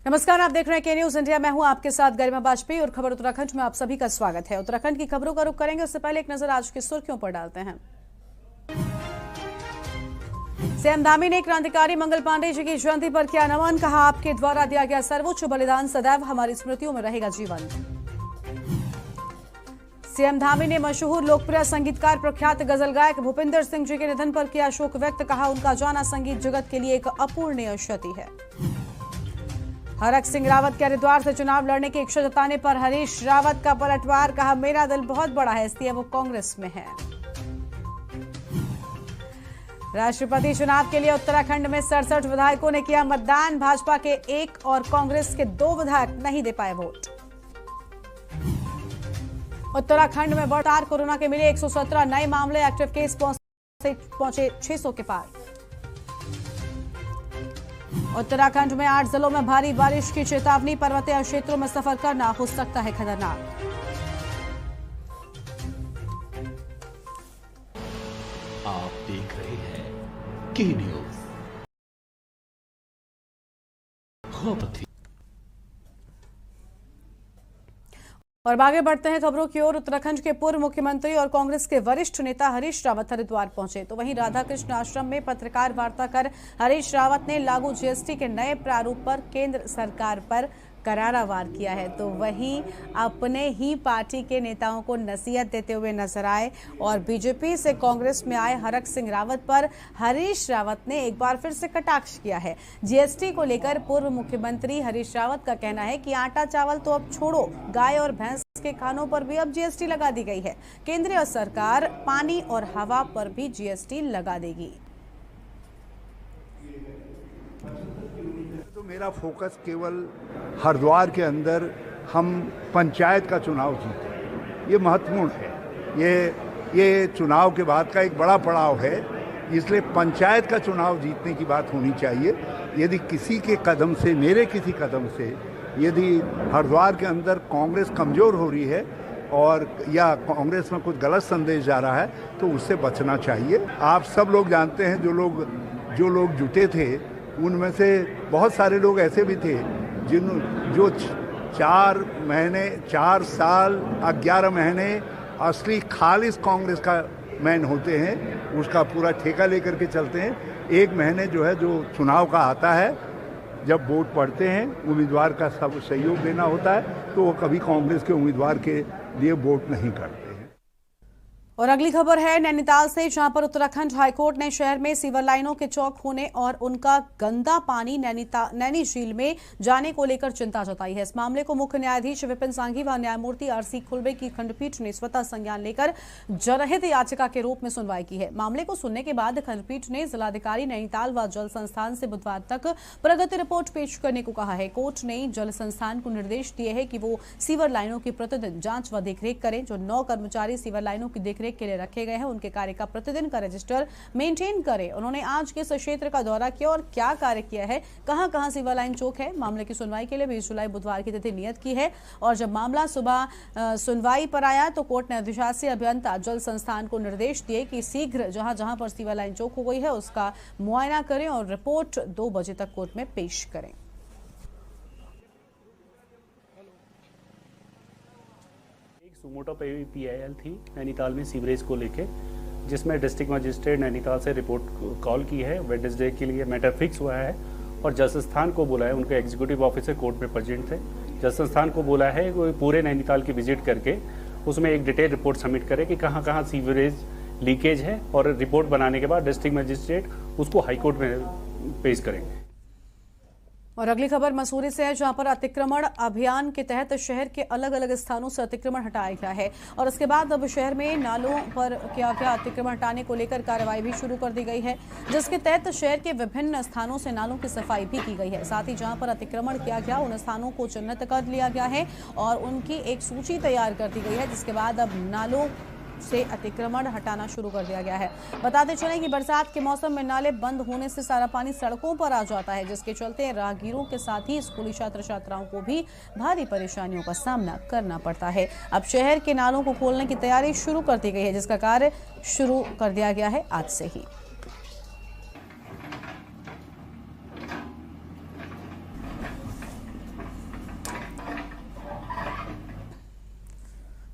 नमस्कार, आप देख रहे हैं के न्यूज इंडिया। मैं हूं आपके साथ गरिमा वाजपेयी और खबर उत्तराखंड में आप सभी का स्वागत है। उत्तराखंड की खबरों का रुख करेंगे, उससे पहले एक नजर आज की सुर्खियों पर डालते हैं। सीएम धामी ने क्रांतिकारी मंगल पांडे जी की जयंती पर किया नमन। कहा, आपके द्वारा दिया गया सर्वोच्च बलिदान सदैव हमारी स्मृतियों में रहेगा जीवन। सीएम धामी ने मशहूर लोकप्रिय संगीतकार प्रख्यात गजल गायक भूपिंदर सिंह जी के निधन पर किया शोक व्यक्त। कहा, उनका जाना संगीत जगत के लिए एक अपूरणीय क्षति है। हरक सिंह रावत के हरिद्वार से चुनाव लड़ने की इच्छा जताने पर हरीश रावत का पलटवार। कहा, मेरा दल बहुत बड़ा है, इसलिए वो कांग्रेस में है। राष्ट्रपति चुनाव के लिए उत्तराखंड में 67 विधायकों ने किया मतदान। भाजपा के 1 और कांग्रेस के 2 विधायक नहीं दे पाए वोट। उत्तराखंड में बढ़तार, कोरोना के मिले 117 नए मामले। एक्टिव केस पहुंचे 600 के पार। उत्तराखंड में 8 जिलों में भारी बारिश की चेतावनी। पर्वतीय क्षेत्रों में सफर करना हो सकता है खतरनाक। आप देख रहे हैं के न्यूज। और आगे बढ़ते हैं खबरों की ओर। उत्तराखंड के पूर्व मुख्यमंत्री और कांग्रेस के वरिष्ठ नेता हरीश रावत हरिद्वार पहुंचे, तो वहीं राधाकृष्ण आश्रम में पत्रकार वार्ता कर हरीश रावत ने लागू जीएसटी के नए प्रारूप पर केंद्र सरकार पर करारा वार किया है। तो वहीं अपने ही पार्टी के नेताओं को नसीहत देते हुए नजर आए और बीजेपी से कांग्रेस में आए हरक सिंह रावत पर हरीश रावत ने एक बार फिर से कटाक्ष किया है। जीएसटी को लेकर पूर्व मुख्यमंत्री हरीश रावत का कहना है कि आटा चावल तो अब छोड़ो, गाय और भैंस के खानों पर भी अब जीएसटी लगा दी गई है। केंद्रीय सरकार पानी और हवा पर भी जीएसटी लगा देगी। तो मेरा फोकस केवल हरिद्वार के अंदर हम पंचायत का चुनाव जीते, ये महत्वपूर्ण है। ये चुनाव के बाद का एक बड़ा पड़ाव है, इसलिए पंचायत का चुनाव जीतने की बात होनी चाहिए। यदि किसी के कदम से, मेरे किसी कदम से, यदि हरिद्वार के अंदर कांग्रेस कमज़ोर हो रही है और या कांग्रेस में कुछ गलत संदेश जा रहा है, तो उससे बचना चाहिए। आप सब लोग जानते हैं, जो लोग जुटे थे उनमें से बहुत सारे लोग ऐसे भी थे जो 4 साल 11 महीने असली खालिस कांग्रेस का मैन होते हैं, उसका पूरा ठेका लेकर के चलते हैं। 1 महीने जो चुनाव का आता है, जब वोट पड़ते हैं, उम्मीदवार का सब सहयोग देना होता है, तो वो कभी कांग्रेस के उम्मीदवार के लिए वोट नहीं करते। और अगली खबर है नैनीताल से, जहां पर उत्तराखंड हाईकोर्ट ने शहर में सीवर लाइनों के चौक होने और उनका गंदा पानी नैनी झील में जाने को लेकर चिंता जताई है। इस मामले को मुख्य न्यायाधीश विपिन सांघी व न्यायमूर्ति आरसी खुल्बे की खंडपीठ ने स्वतः संज्ञान लेकर जनहित याचिका के रूप में सुनवाई की है। मामले को सुनने के बाद खंडपीठ ने जिलाधिकारी नैनीताल व जल संस्थान से बुधवार तक प्रगति रिपोर्ट पेश करने को कहा है। कोर्ट ने जल संस्थान को निर्देश दिए है कि वो सीवर लाइनों की प्रतिदिन जांच व देखरेख करें। जो 9 कर्मचारी सीवर लाइनों की देखरेख के लिए रखे गए हैं, उनके कार्य का प्रतिदिन का रजिस्टर मेंटेन करें। उन्होंने आज के इस क्षेत्र का दौरा किया और क्या कार्य किया है, कहां-कहां सीवर लाइन चौक है। मामले की सुनवाई के लिए 20 जुलाई बुधवार की तिथि नियत की है और जब मामला सुबह सुनवाई पर आया तो कोर्ट ने अधिशासी अभियंता जल संस्थान को निर्देश दिए कि शीघ्र जहां-जहां पर सीवर लाइन चौक हो गई है उसका मुआयना करें और रिपोर्ट 2 बजे तक कोर्ट में पेश करें। सुमोटो पीआईएल थी नैनीताल में सीवरेज को लेके, जिसमें डिस्ट्रिक्ट मजिस्ट्रेट नैनीताल से रिपोर्ट कॉल की है। वेडनेसडे के लिए मैटर फिक्स हुआ है और जल संस्थान को बोला है, उनके एग्जीक्यूटिव ऑफिसर कोर्ट में प्रेजेंट थे। जल संस्थान को बोला है वो पूरे नैनीताल की विजिट करके उसमें एक डिटेल रिपोर्ट सबमिट करे कि कहाँ कहाँ सीवरेज लीकेज है और रिपोर्ट बनाने के बाद डिस्ट्रिक्ट मजिस्ट्रेट उसको हाईकोर्ट में पेश करेंगे। और अगली खबर मसूरी से है, जहां पर अतिक्रमण अभियान के तहत शहर के अलग अलग स्थानों से अतिक्रमण हटाया गया है और उसके बाद अब शहर में नालों पर क्या अतिक्रमण हटाने को लेकर कार्रवाई भी शुरू कर दी गई है, जिसके तहत शहर के विभिन्न स्थानों से नालों की सफाई भी की गई है। साथ ही जहां पर अतिक्रमण किया गया उन स्थानों को चिन्हित कर लिया गया है और उनकी एक सूची तैयार कर दी गई है, जिसके बाद अब नालों से अतिक्रमण हटाना शुरू कर दिया गया है। बताते चलें कि बरसात के मौसम में नाले बंद होने से सारा पानी सड़कों पर आ जाता है, जिसके चलते राहगीरों के साथ ही स्कूली छात्र छात्राओं को भी भारी परेशानियों का सामना करना पड़ता है। अब शहर के नालों को खोलने की तैयारी शुरू कर दी गई है, जिसका कार्य शुरू कर दिया गया है आज से ही।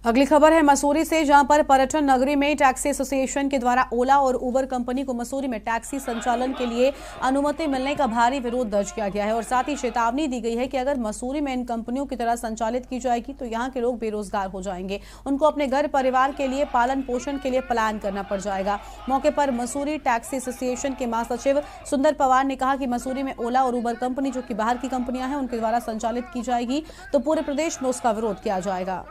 अगली खबर है मसूरी से, जहां पर पर्यटन नगरी में टैक्सी एसोसिएशन के द्वारा ओला और उबर कंपनी को मसूरी में टैक्सी संचालन के लिए अनुमति मिलने का भारी विरोध दर्ज किया गया है और साथ ही चेतावनी दी गई है कि अगर मसूरी में इन कंपनियों की तरह संचालित की जाएगी तो यहां के लोग बेरोजगार हो जाएंगे, उनको अपने घर परिवार के लिए पालन पोषण के लिए पलायन करना पड़ जाएगा। मौके पर मसूरी टैक्सी एसोसिएशन के महासचिव सुंदर पवार ने कहा कि मसूरी में ओला और उबर कंपनी जो कि बाहर की कंपनियां हैं उनके द्वारा संचालित की जाएगी तो पूरे प्रदेश में उसका विरोध किया जाएगा।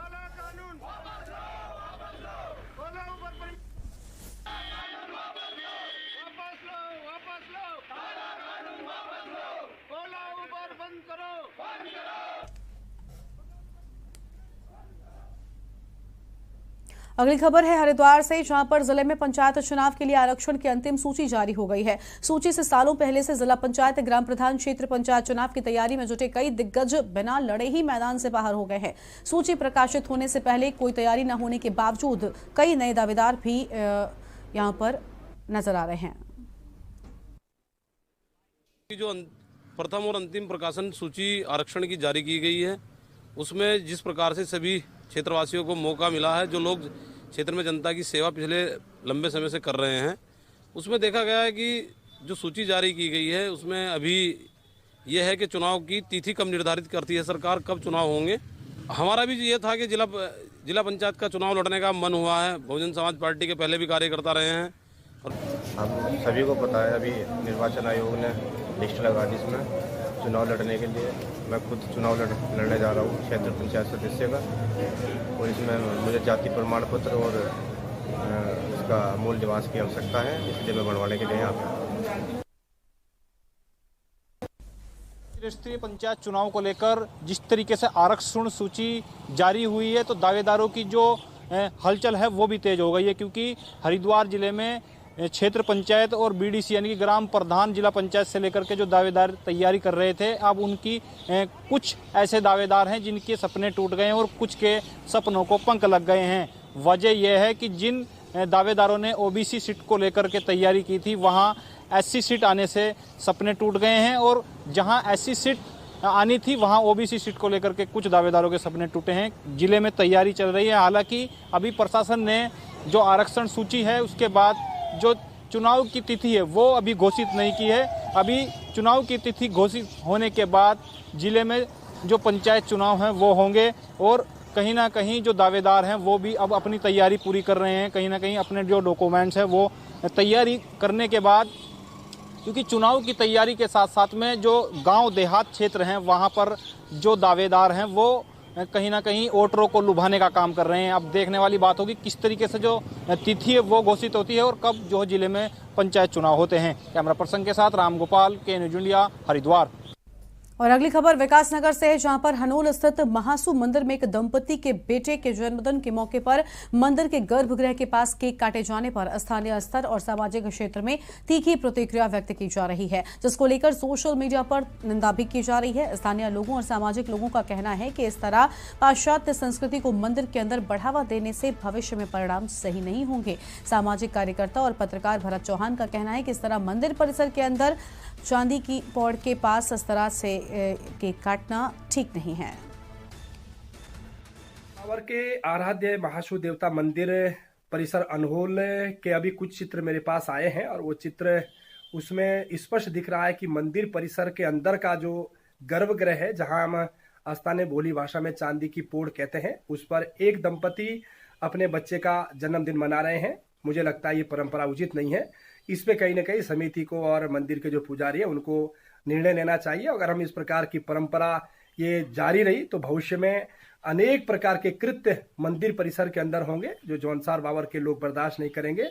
अगली खबर है हरिद्वार से, जहां पर जिले में पंचायत चुनाव के लिए आरक्षण की अंतिम सूची जारी हो गई है। सूची से सालों पहले से जिला पंचायत, ग्राम प्रधान, क्षेत्र पंचायत चुनाव की तैयारी में जुटे कई दिग्गज बिना लड़े ही मैदान से बाहर हो गए हैं। सूची प्रकाशित होने से पहले कोई तैयारी न होने के बावजूद कई नए दावेदार भी यहां पर नजर आ रहे हैं। जो प्रथम और अंतिम प्रकाशन सूची आरक्षण की जारी की गई है, उसमें जिस प्रकार से सभी क्षेत्रवासियों को मौका मिला है, जो लोग क्षेत्र में जनता की सेवा पिछले लंबे समय से कर रहे हैं, उसमें देखा गया है कि जो सूची जारी की गई है उसमें अभी यह है कि चुनाव की तिथि कब निर्धारित करती है सरकार, कब चुनाव होंगे। हमारा भी ये था कि जिला पंचायत का चुनाव लड़ने का मन हुआ है। बहुजन समाज पार्टी के पहले भी कार्यकर्ता रहे हैं और हम सभी को पता है अभी निर्वाचन आयोग ने लिस्ट लगा दी, इसमें चुनाव लड़ने के लिए मैं खुद चुनाव लड़ने जा रहा हूँ क्षेत्र पंचायत सदस्य का, और इसमें मुझे जाति प्रमाण पत्र और इसका मूल निवास की आवश्यकता है, इसलिए मैं बनवाने के लिए यहाँ पे। राष्ट्रीय पंचायत चुनाव को लेकर जिस तरीके से आरक्षण सूची जारी हुई है तो दावेदारों की जो हलचल है वो भी तेज हो गई है, क्योंकि हरिद्वार जिले में क्षेत्र पंचायत और बीडीसी यानी कि ग्राम प्रधान जिला पंचायत से लेकर के जो दावेदार तैयारी कर रहे थे, अब उनकी कुछ ऐसे दावेदार हैं जिनके सपने टूट गए हैं और कुछ के सपनों को पंख लग गए हैं। वजह यह है कि जिन दावेदारों ने ओबीसी सीट को लेकर के तैयारी की थी वहां एससी सीट आने से सपने टूट गए हैं, और जहां एससी सीट आनी थी वहां ओबीसी सीट को लेकर के कुछ दावेदारों के सपने टूटे हैं। जिले में तैयारी चल रही है, हालांकि अभी प्रशासन ने जो आरक्षण सूची है उसके बाद जो चुनाव की तिथि है वो अभी घोषित नहीं की है। अभी चुनाव की तिथि घोषित होने के बाद जिले में जो पंचायत चुनाव हैं वो होंगे, और कहीं ना कहीं जो दावेदार हैं वो भी अब अपनी तैयारी पूरी कर रहे हैं, कहीं ना कहीं अपने जो डॉक्यूमेंट्स हैं वो तैयारी करने के बाद, क्योंकि चुनाव की तैयारी के साथ साथ में जो गांव देहात क्षेत्र हैं वहां पर जो दावेदार हैं वो कहीं ना कहीं वोटरों को लुभाने का काम कर रहे हैं। अब देखने वाली बात होगी किस तरीके से जो तिथि है वो घोषित होती है और कब जो जिले में पंचायत चुनाव होते हैं। कैमरा पर्सन के साथ राम गोपाल, के न्यूज इंडिया, हरिद्वार। और अगली खबर विकासनगर से है, जहां पर हनोल स्थित महासू मंदिर में एक दंपति के बेटे के जन्मदिन के मौके पर मंदिर के गर्भगृह के पास केक काटे जाने पर स्थानीय स्तर और सामाजिक क्षेत्र में तीखी प्रतिक्रिया व्यक्त की जा रही है, जिसको लेकर सोशल मीडिया पर निंदा भी की जा रही है। स्थानीय लोगों और सामाजिक लोगों का कहना है कि इस तरह पाश्चात्य संस्कृति को मंदिर के अंदर बढ़ावा देने से भविष्य में परिणाम सही नहीं होंगे। सामाजिक कार्यकर्ता और पत्रकार भरत चौहान का कहना है कि इस तरह मंदिर परिसर के अंदर चांदी की पौड़ के पास इस तरह से केक काटना ठीक नहीं है। सावर के आराध्य महाशु देवता मंदिर परिसर अनहोल के अभी कुछ चित्र मेरे पास आए हैं, और वो चित्र उसमें स्पष्ट दिख रहा है कि मंदिर परिसर के अंदर का जो गर्भगृह है, जहां हम स्थानीय बोली भाषा में चांदी की पौड़ कहते हैं, उस पर एक दंपति अपने बच्चे का जन्मदिन मना रहे हैं। मुझे लगता है ये परंपरा उचित नहीं है। इस पे कहीं ना कहीं समिति को और मंदिर के जो पुजारी है उनको निर्णय लेना चाहिए। अगर हम इस प्रकार की परंपरा ये जारी रही तो भविष्य में अनेक प्रकार के कृत्य मंदिर परिसर के अंदर होंगे जो जौनसार बावर के लोग बर्दाश्त नहीं करेंगे।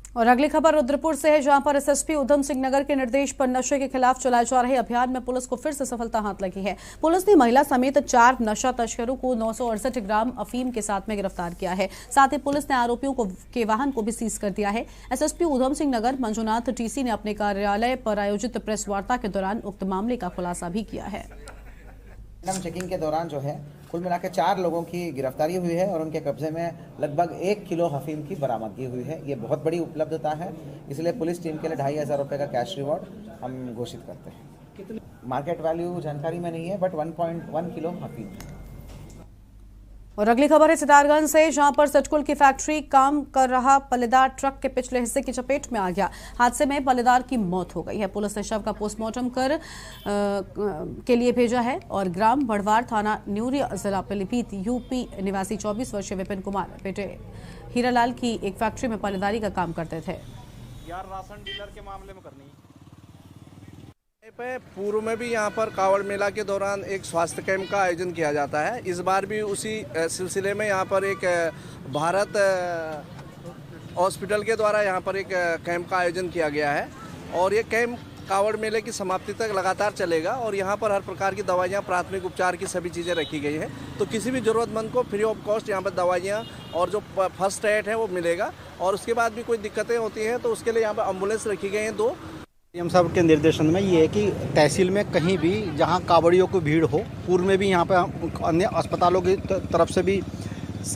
और अगली खबर रुद्रपुर से है, जहां पर एसएसपी उधम सिंह नगर के निर्देश पर नशे के खिलाफ चलाए जा रहे अभियान में पुलिस को फिर से सफलता हाथ लगी है। पुलिस ने महिला समेत 4 नशा तस्करों को 968 ग्राम अफीम के साथ में गिरफ्तार किया है। साथ ही पुलिस ने आरोपियों के वाहन को भी सीज कर दिया है। एसएसपी उधम सिंह नगर मंजुनाथ टीसी ने अपने कार्यालय पर आयोजित प्रेस वार्ता के दौरान उक्त मामले का खुलासा भी किया है। चेकिंग के दौरान जो है कुल मिलाकर 4 लोगों की गिरफ्तारी हुई है और उनके कब्जे में लगभग 1 किलो हफीम की बरामदगी हुई है। ये बहुत बड़ी उपलब्धता है, इसलिए पुलिस टीम के लिए 2500 रुपये का कैश रिवॉर्ड हम घोषित करते हैं। मार्केट वैल्यू जानकारी में नहीं है, बट 1.1 किलो हफीम। और अगली खबर है सितारगंज से, जहां पर सचकुल की फैक्ट्री काम कर रहा पल्लेदार ट्रक के पिछले हिस्से की चपेट में आ गया। हादसे में पल्लेदार की मौत हो गई है। पुलिस ने शव का पोस्टमार्टम के लिए भेजा है और ग्राम बड़वार, थाना न्यूरिया, जिला पीलीभीत, यूपी निवासी 24 वर्षीय विपिन कुमार बेटे हीरालाल की एक फैक्ट्री में पल्लेदारी का काम करते थे। यार राशन डीलर के मामले में करनी पूर्व में भी यहाँ पर कावड़ मेला के दौरान एक स्वास्थ्य कैंप का आयोजन किया जाता है। इस बार भी उसी सिलसिले में यहाँ पर एक भारत हॉस्पिटल के द्वारा यहाँ पर एक कैंप का आयोजन किया गया है और ये कैंप कावड़ मेले की समाप्ति तक लगातार चलेगा और यहाँ पर हर प्रकार की दवाइयाँ, प्राथमिक उपचार की सभी चीज़ें रखी गई हैं। तो किसी भी ज़रूरतमंद को फ्री ऑफ कॉस्ट यहाँ पर दवाइयाँ और जो फर्स्ट एड है वो मिलेगा और उसके बाद भी कोई दिक्कतें होती हैं तो उसके लिए यहाँ पर एम्बुलेंस रखी गई हैं 2। हम सब के निर्देशन में ये है कि तहसील में कहीं भी जहां कावड़ियों की भीड़ हो, पूर्व में भी यहाँ पे अन्य अस्पतालों की तरफ से भी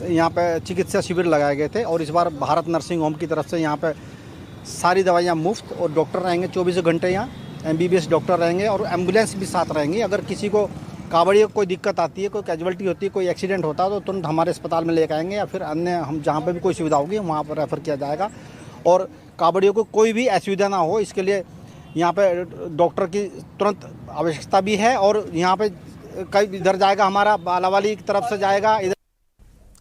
यहाँ पे चिकित्सा शिविर लगाए गए थे और इस बार भारत नर्सिंग होम की तरफ से यहाँ पे सारी दवाइयाँ मुफ्त और डॉक्टर रहेंगे 24 घंटे। यहाँ MBBS डॉक्टर रहेंगे और एम्बुलेंस भी साथ रहेंगी। अगर किसी को कावड़ियों को कोई दिक्कत आती है, कोई कैजुअलिटी होती है, कोई एक्सीडेंट होता है तो तुरंत हमारे अस्पताल में लेकर आएंगे या फिर अन्य हम जहाँ पर भी कोई सुविधा होगी वहाँ पर रेफ़र किया जाएगा। और कावड़ियों को कोई भी असुविधा ना हो, इसके लिए यहाँ पे डॉक्टर की तुरंत आवश्यकता भी है और यहाँ पे कई इधर जाएगा, हमारा बालावाली की तरफ से जाएगा इधर।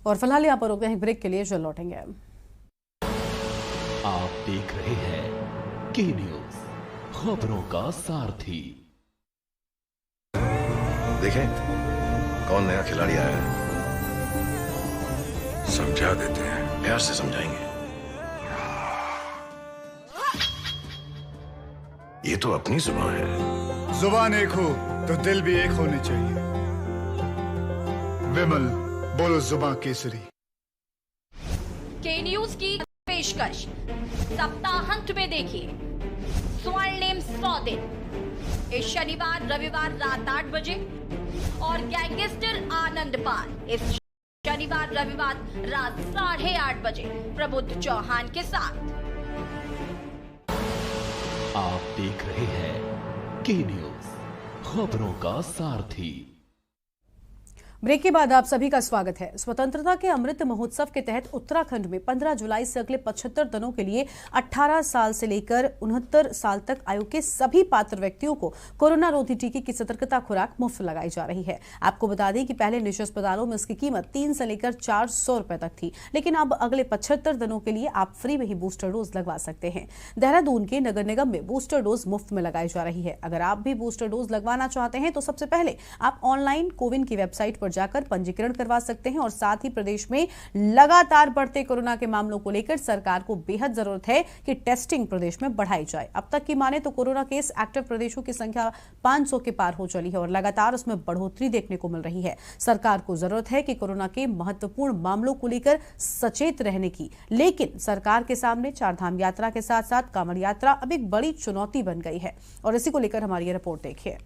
और फिलहाल यहाँ पर रुकते हैं ब्रेक के लिए, जल्द लौटेंगे। आप देख रहे हैं के न्यूज़, खबरों का सारथी। देखें कौन नया खिलाड़ी आया है, समझा देते हैं, प्यार से समझाएंगे। ये तो अपनी जुबान है। जुबान एक हो तो दिल भी एक होने चाहिए। विमल बोलो जुबान केसरी। के न्यूज की पेशकश सप्ताहांत में देखिए स्वर्णिम 100 दिन इस शनिवार रविवार रात 8 बजे और गैंगस्टर आनंद पाल इस शनिवार रविवार रात 8:30 बजे प्रबुद्ध चौहान के साथ। आप देख रहे हैं के न्यूज़, खबरों का सारथी। ब्रेक के बाद आप सभी का स्वागत है। स्वतंत्रता के अमृत महोत्सव के तहत उत्तराखंड में 15 जुलाई से अगले 75 दिनों के लिए 18 साल से लेकर 69 साल तक आयु के सभी पात्र व्यक्तियों को कोरोना रोधी टीके की सतर्कता खुराक मुफ्त लगाई जा रही है। आपको बता दें कि पहले निजी अस्पतालों में इसकी कीमत 3 से लेकर 400 रुपए तक थी, लेकिन अब अगले 75 दिनों के लिए आप फ्री में ही बूस्टर डोज लगवा सकते हैं। देहरादून के नगर निगम में बूस्टर डोज मुफ्त में लगाई जा रही है। अगर आप भी बूस्टर डोज लगवाना चाहते हैं तो सबसे पहले आप ऑनलाइन कोविन की वेबसाइट पर जाकर पंजीकरण करवा सकते हैं और साथ ही प्रदेश में लगातार बढ़ते कोरोना के मामलों को लेकर सरकार को बेहद जरूरत है कि टेस्टिंग प्रदेश में बढ़ाई जाए। अब तक की माने तो कोरोना केस एक्टिव प्रदेशों की संख्या 500 के पार हो चली है और लगातार उसमें बढ़ोतरी देखने को मिल रही है। सरकार को जरूरत है कि कोरोना के महत्वपूर्ण मामलों को लेकर सचेत रहने की, लेकिन सरकार के सामने चारधाम यात्रा के साथ साथ कांवड़ यात्रा अब एक बड़ी चुनौती बन गई है और इसी को लेकर हमारी ये रिपोर्ट देखिए।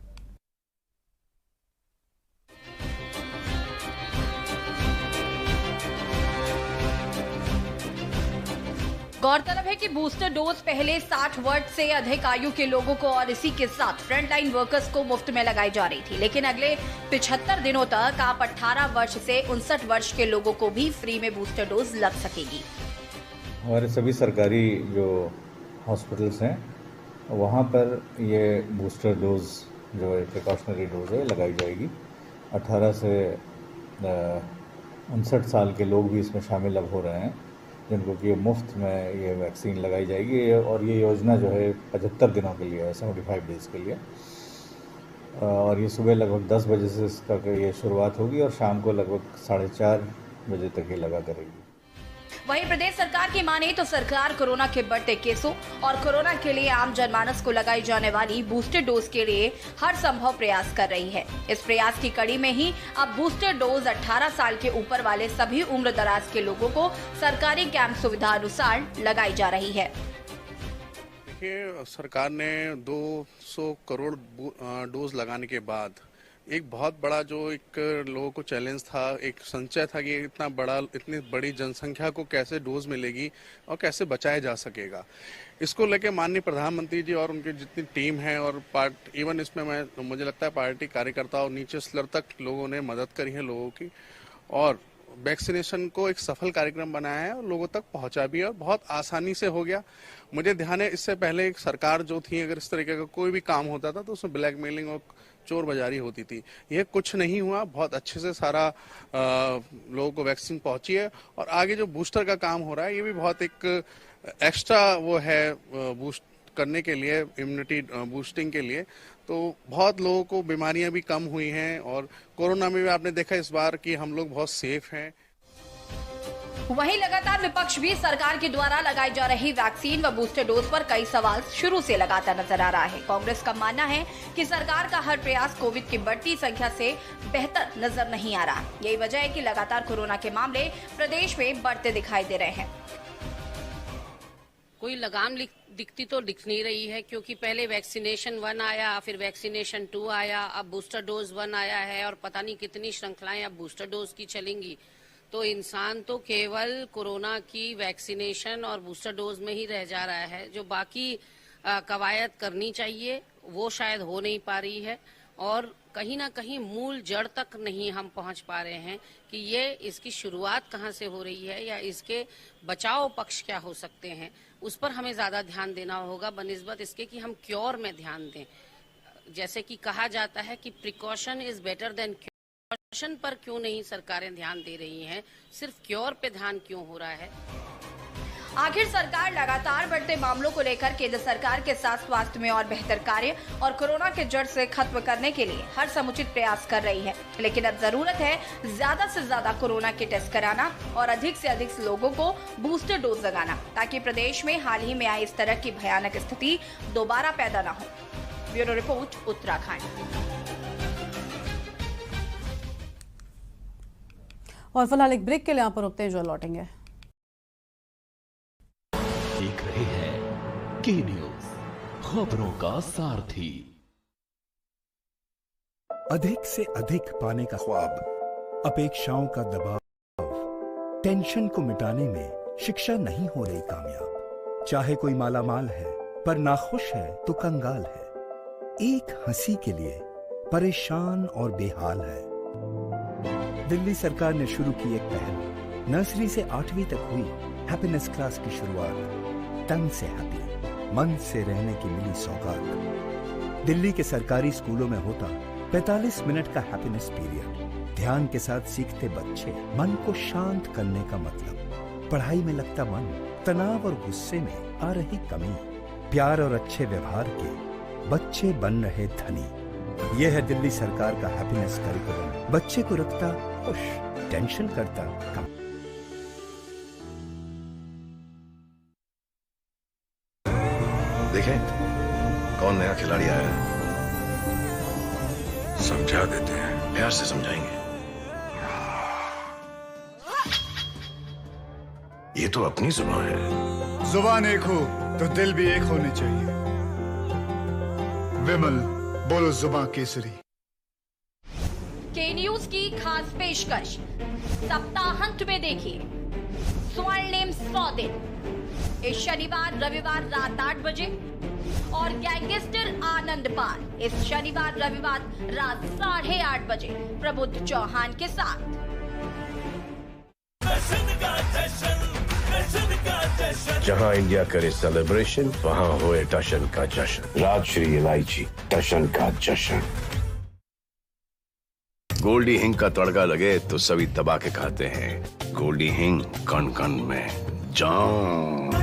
गौरतलब है कि बूस्टर डोज पहले 60 वर्ष से अधिक आयु के लोगों को और इसी के साथ फ्रंटलाइन वर्कर्स को मुफ्त में लगाई जा रही थी, लेकिन अगले 75 दिनों तक आप 18 वर्ष से 59 वर्ष के लोगों को भी फ्री में बूस्टर डोज लग सकेगी। हमारे सभी सरकारी जो हॉस्पिटल्स हैं वहाँ पर ये बूस्टर डोज जो है प्रिकॉशनरी डोज है लगाई जाएगी। 18 से 59 साल के लोग भी इसमें शामिल अब हो रहे हैं, जिनको कि मुफ्त में ये वैक्सीन लगाई जाएगी और ये योजना जो है 75 दिनों के लिए है, 75 डेज़ के लिए। और ये सुबह लगभग 10 बजे से इसका ये शुरुआत होगी और शाम को लगभग 4:30 बजे तक ये लगा करेगी। वहीं प्रदेश सरकार की माने तो सरकार कोरोना के बढ़ते केसों और कोरोना के लिए आम जनमानस को लगाई जाने वाली बूस्टर डोज के लिए हर संभव प्रयास कर रही है। इस प्रयास की कड़ी में ही अब बूस्टर डोज 18 साल के ऊपर वाले सभी उम्र दराज के लोगों को सरकारी कैंप सुविधा अनुसार लगाई जा रही है। देखिए, सरकार ने 200 करोड़ डोज लगाने के बाद एक बहुत बड़ा जो एक लोगों को चैलेंज था, एक संचय था कि इतनी बड़ी जनसंख्या को कैसे डोज मिलेगी और कैसे बचाया जा सकेगा। इसको लेके माननीय प्रधानमंत्री जी और उनकी जितनी टीम है और इवन इसमें मुझे लगता है पार्टी कार्यकर्ता और नीचे स्तर तक लोगों ने मदद करी है लोगों की, और वैक्सीनेशन को एक सफल कार्यक्रम बनाया है और लोगों तक पहुंचा भी है और बहुत आसानी से हो गया। मुझे ध्यान है इससे पहले एक सरकार जो थी, अगर इस तरीके का कोई भी काम होता था तो उसमें ब्लैकमेलिंग और चोर बाजारी होती थी। यह कुछ नहीं हुआ, बहुत अच्छे से सारा लोगों को वैक्सीन पहुंची है। और आगे जो बूस्टर का काम हो रहा है, ये भी बहुत एक एक्स्ट्रा वो है बूस्ट करने के लिए, इम्यूनिटी बूस्टिंग के लिए। तो बहुत लोगों को बीमारियां भी कम हुई हैं और कोरोना में भी आपने देखा इस बार कि हम लोग बहुत सेफ हैं। वहीं लगातार विपक्ष भी सरकार के द्वारा लगाई जा रही वैक्सीन व बूस्टर डोज पर कई सवाल शुरू से लगाता नजर आ रहा है। कांग्रेस का मानना है कि सरकार का हर प्रयास कोविड की बढ़ती संख्या से बेहतर नजर नहीं आ रहा। यही वजह है कि लगातार कोरोना के मामले प्रदेश में बढ़ते दिखाई दे रहे हैं। कोई लगाम दिखती तो दिख नहीं रही है, क्योंकि पहले वैक्सीनेशन 1 आया, फिर वैक्सीनेशन 2 आया, अब बूस्टर डोज 1 आया है और पता नहीं कितनी श्रृंखलाएं अब बूस्टर डोज की चलेंगी। तो इंसान तो केवल कोरोना की वैक्सीनेशन और बूस्टर डोज में ही रह जा रहा है। जो बाकी कवायद करनी चाहिए वो शायद हो नहीं पा रही है और कहीं ना कहीं मूल जड़ तक नहीं हम पहुंच पा रहे हैं कि ये इसकी शुरुआत कहां से हो रही है या इसके बचाव पक्ष क्या हो सकते हैं। उस पर हमें ज्यादा ध्यान देना होगा बनिस्बत इसके कि हम क्योर में ध्यान दें। जैसे कि कहा जाता है कि precaution is better than cure. Precaution पर क्यों नहीं सरकारें ध्यान दे रही हैं, सिर्फ क्योर पे ध्यान क्यों हो रहा है? आखिर सरकार लगातार बढ़ते मामलों को लेकर केंद्र सरकार के साथ स्वास्थ्य में और बेहतर कार्य और कोरोना के जड़ से खत्म करने के लिए हर समुचित प्रयास कर रही है। लेकिन अब जरूरत है ज्यादा से ज्यादा कोरोना के टेस्ट कराना और अधिक से अधिक लोगों को बूस्टर डोज लगाना, ताकि प्रदेश में हाल ही में आई इस तरह की भयानक स्थिति दोबारा पैदा न हो। Bureau report, Uttarakhand. और फिलहाल एक ब्रेक के लिए यहाँ पर रुकते हैं, जो लौटेंगे। देख रहे हैं के न्यूज, खबरों का सारथी। अधिक से अधिक पाने का ख्वाब, अपेक्षाओं का दबाव, टेंशन को मिटाने में शिक्षा नहीं हो रही कामयाब। चाहे कोई मालामाल है पर नाखुश है तो कंगाल है, एक हंसी के लिए परेशान और बेहाल है। दिल्ली सरकार ने शुरू की एक पहल, नर्सरी से 8वीं तक हुई हैप्पीनेस क्लास की शुरुआत। तन से हैप्पी, मन से रहने की मिली सौगात। दिल्ली के सरकारी स्कूलों में होता 45 मिनट का हैप्पीनेस पीरियड। ध्यान के साथ सीखते बच्चे, मन को शांत करने का मतलब। पढ़ाई में लगता मन, तनाव और गुस्से में आ रही कमी। प्यार और अच्छे व्यवहार के बच्चे बन रहे धनी। यह है दिल्ली सरकार का हैप्पीनेस करिकुलम। बच्चे को रखता खुश, टेंशन करता कम। देखें कौन नया खिलाड़ी आया है, समझा देते हैं, प्यार से समझाएंगे। ये तो अपनी जुबान है। जुबान एक हो तो दिल भी एक होने चाहिए। विमल, बोलो जुबान केसरी। के न्यूज की खास पेशकश सप्ताहांत में देखिए स्वर्णिम 100 दिन, इस शनिवार रविवार रात 8 बजे और गैंगस्टर आनंद पाल इस शनिवार रविवार रात 8:30 बजे प्रबुद्ध चौहान के साथ। जहां इंडिया करे सेलिब्रेशन, वहां होए टशन का जश्न। राजश्री इलायची टशन का जश्न। गोल्डी हिंग का तड़का लगे तो सभी दबा के खाते हैं। गोल्डी हिंग, कण कण में जान।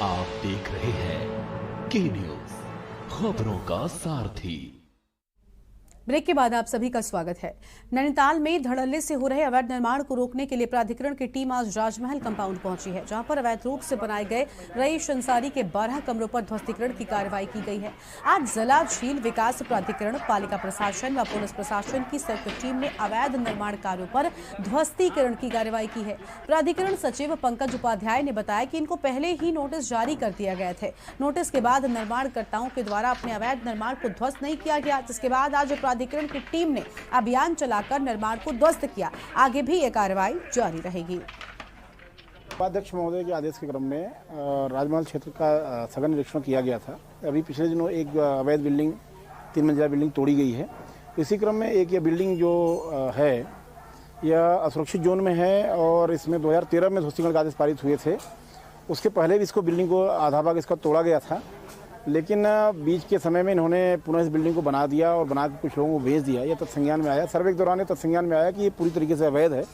आप देख रहे हैं के न्यूज, खबरों का सारथी। ब्रेक के बाद आप सभी का स्वागत है। नैनीताल में धड़ल्ले से हो रहे अवैध निर्माण को रोकने के लिए प्राधिकरण की टीम आज राजमहल कंपाउंड पहुंची है, जहां पर अवैध रूप से बनाए गए रईस अंसारी के 12 कमरों पर ध्वस्तीकरण की कार्रवाई की गई है। आज जिला झील विकास प्राधिकरण, पालिका प्रशासन व पुलिस प्रशासन की संयुक्त टीम ने अवैध निर्माण कार्यों पर ध्वस्तीकरण की कार्रवाई की है। प्राधिकरण सचिव पंकज उपाध्याय ने बताया कि इनको पहले ही नोटिस जारी कर दिया गए थे। नोटिस के बाद निर्माणकर्ताओं के द्वारा अपने अवैध निर्माण को ध्वस्त नहीं किया गया, जिसके बाद आज प्राधिकरण की टीम ने अभियान चलाकर निर्माण को ध्वस्त किया। आगे भी ये कार्रवाई जारी रहेगी। उपाध्यक्ष महोदय के आदेश के क्रम में राजमहल क्षेत्र का सघन निरीक्षण किया गया था। अभी पिछले दिनों एक अवैध बिल्डिंग, 3 मंजिला बिल्डिंग तोड़ी गई है, इसी क्रम में एक ये बिल्डिंग जो है यह असुरक्षित जोन में है और इसमें 2013 में ध्वस्तीकरण के आदेश पारित हुए थे। उसके पहले भी इसको बिल्डिंग को आधा भाग इसका तोड़ा गया था, लेकिन बीच के समय में इन्होंने पुनः इस बिल्डिंग को बना दिया और बना के कुछ लोगों को भेज दिया। यह तत्संज्ञान में आया, सर्वे के दौरान ये तत्संज्ञान में आया कि ये पूरी तरीके से अवैध है।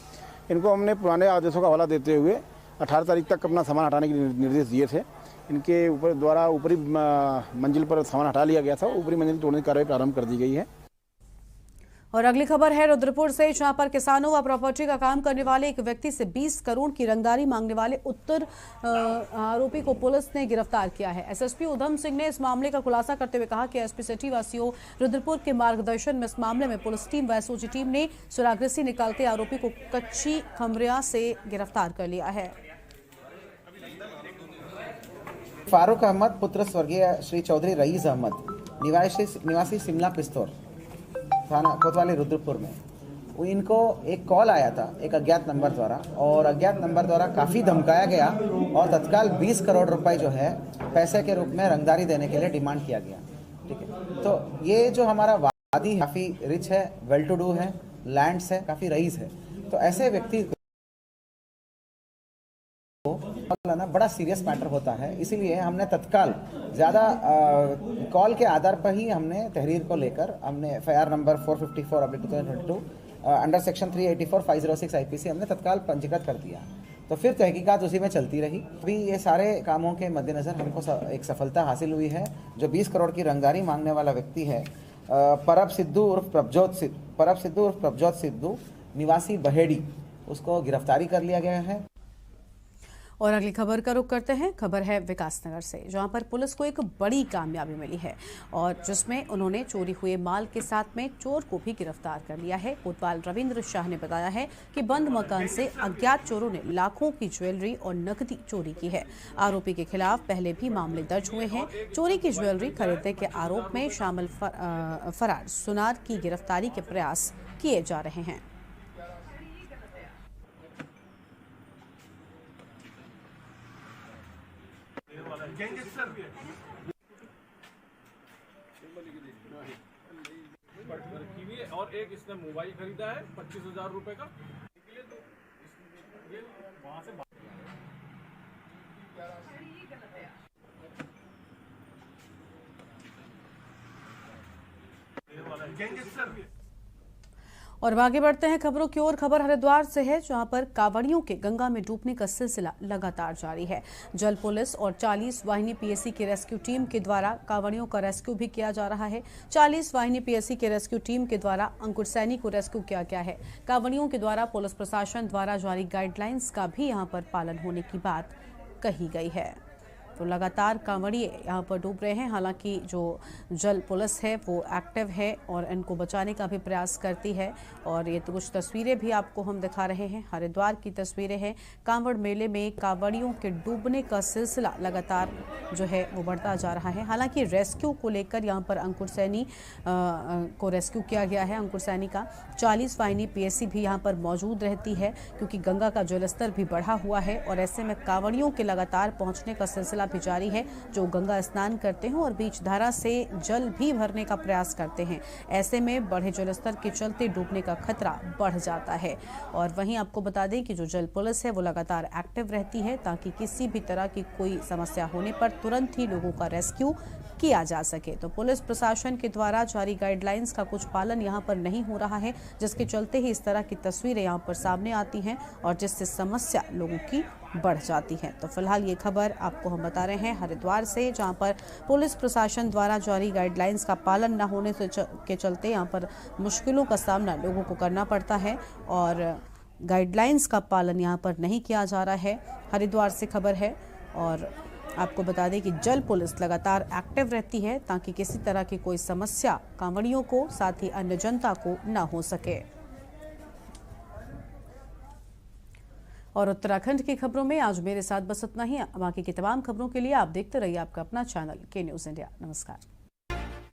इनको हमने पुराने आदेशों का हवाला देते हुए 18 तारीख तक अपना सामान हटाने के निर्देश दिए थे। इनके ऊपरी मंजिल पर सामान हटा लिया गया था, ऊपरी मंजिल तोड़ने की कार्रवाई प्रारंभ कर दी गई है। और अगली खबर है रुद्रपुर से, जहां पर किसानों व प्रॉपर्टी का काम करने वाले एक व्यक्ति से 20 करोड़ की रंगदारी मांगने वाले उत्तर आरोपी को पुलिस ने गिरफ्तार किया है। एसएसपी उधम सिंह ने इस मामले का खुलासा करते हुए कहा कि एसपी सिटी वासियों रुद्रपुर के मार्गदर्शन में इस मामले में पुलिस टीम व एसओजी टीम ने सुरागसी निकालते आरोपी को कच्ची खमरिया से गिरफ्तार कर लिया है। फारूक अहमद पुत्र स्वर्गीय श्री चौधरी रईस अहमद निवासी शिमला पिस्तौर थाना कोतवाली रुद्रपुर में, इनको एक कॉल आया था एक अज्ञात नंबर द्वारा, और अज्ञात नंबर द्वारा काफ़ी धमकाया गया और तत्काल 20 करोड़ रुपए जो है पैसे के रूप में रंगदारी देने के लिए डिमांड किया गया। ठीक है, तो ये जो हमारा वादी काफ़ी रिच है, वेल टू डू है, लैंड्स है, काफ़ी रईस है, तो ऐसे व्यक्ति ना बड़ा सीरियस मैटर होता है। इसीलिए हमने तत्काल ज़्यादा कॉल के आधार पर ही हमने तहरीर को लेकर हमने FIR number 454/2022 under section 384 506 IPC हमने तत्काल पंजीकृत कर दिया। तो फिर तहकीकात उसी में चलती रही। अभी ये सारे कामों के मद्देनज़र हमको एक सफलता हासिल हुई है। जो 20 करोड़ की रंगदारी मांगने वाला व्यक्ति है परब सिद्धू उर्फ प्रभजोत सिद्धू निवासी बहेड़ी, उसको गिरफ्तारी कर लिया गया है। और अगली खबर का रुख करते हैं। खबर है विकासनगर से, जहां पर पुलिस को एक बड़ी कामयाबी मिली है और जिसमें उन्होंने चोरी हुए माल के साथ में चोर को भी गिरफ्तार कर लिया है। कोतवाल रविंद्र शाह ने बताया है कि बंद मकान से अज्ञात चोरों ने लाखों की ज्वेलरी और नकदी चोरी की है। आरोपी के खिलाफ पहले भी मामले दर्ज हुए हैं। चोरी की ज्वेलरी खरीदने के आरोप में शामिल फरार सुनार की गिरफ्तारी के प्रयास किए जा रहे हैं। और एक इसने मोबाइल खरीदा है 25,000 रुपए का। वहां से और आगे बढ़ते हैं खबरों की ओर। खबर हरिद्वार से है, जहां पर कांवड़ियों के गंगा में डूबने का सिलसिला लगातार जारी है। जल पुलिस और 40 वाहिनी पीएसी की रेस्क्यू टीम के द्वारा कांवड़ियों का रेस्क्यू भी किया जा रहा है। 40 वाहिनी पीएसी के रेस्क्यू टीम के द्वारा अंकुर सैनी को रेस्क्यू किया गया है। कांवड़ियों के द्वारा पुलिस प्रशासन द्वारा जारी गाइडलाइंस का भी यहां पर पालन होने की बात कही गई है। तो लगातार कांवड़िए यहाँ पर डूब रहे हैं। हालांकि जो जल पुलिस है वो एक्टिव है और इनको बचाने का भी प्रयास करती है। और ये तो कुछ तस्वीरें भी आपको हम दिखा रहे हैं, हरिद्वार की तस्वीरें हैं। कांवड़ मेले में कांवड़ियों के डूबने का सिलसिला लगातार जो है वो बढ़ता जा रहा है। हालांकि रेस्क्यू को लेकर यहाँ पर अंकुर सैनी को रेस्क्यू किया गया है। अंकुर सैनी का 40 वाहिनी पीएसी भी यहाँ पर मौजूद रहती है, क्योंकि गंगा का जलस्तर भी बढ़ा हुआ है और ऐसे में कांवड़ियों के लगातार पहुँचने का सिलसिला भी जारी है, जो गंगा स्नान करते हैं और बीच धारा से जल भी भरने का प्रयास करते हैं। ऐसे में बढ़े जलस्तर के चलते डूबने का खतरा बढ़ जाता है। और वहीं आपको बता दें कि जो जल पुलिस है वो लगातार एक्टिव रहती है, ताकि किसी भी तरह की कोई समस्या होने पर तुरंत ही लोगों का रेस्क्यू किया जा सके। तो पुलिस प्रशासन के द्वारा जारी गाइडलाइंस का कुछ पालन यहाँ पर नहीं हो रहा है, जिसके चलते ही इस तरह की तस्वीरें यहाँ पर सामने आती हैं और जिससे समस्या लोगों की बढ़ जाती है। तो फिलहाल ये खबर आपको हम बता रहे हैं हरिद्वार से, जहाँ पर पुलिस प्रशासन द्वारा जारी गाइडलाइंस का पालन न होने के चलते यहाँ पर मुश्किलों का सामना लोगों को करना पड़ता है और गाइडलाइंस का पालन यहाँ पर नहीं किया जा रहा है। हरिद्वार से खबर है और आपको बता दें कि जल पुलिस लगातार एक्टिव रहती है, ताकि किसी तरह की कोई समस्या कांवड़ियों को साथ ही अन्य जनता को न हो सके। और उत्तराखंड की खबरों में आज मेरे साथ बस इतना ही। बाकी की तमाम खबरों के लिए आप देखते रहिए आपका अपना चैनल के न्यूज़ इंडिया। नमस्कार।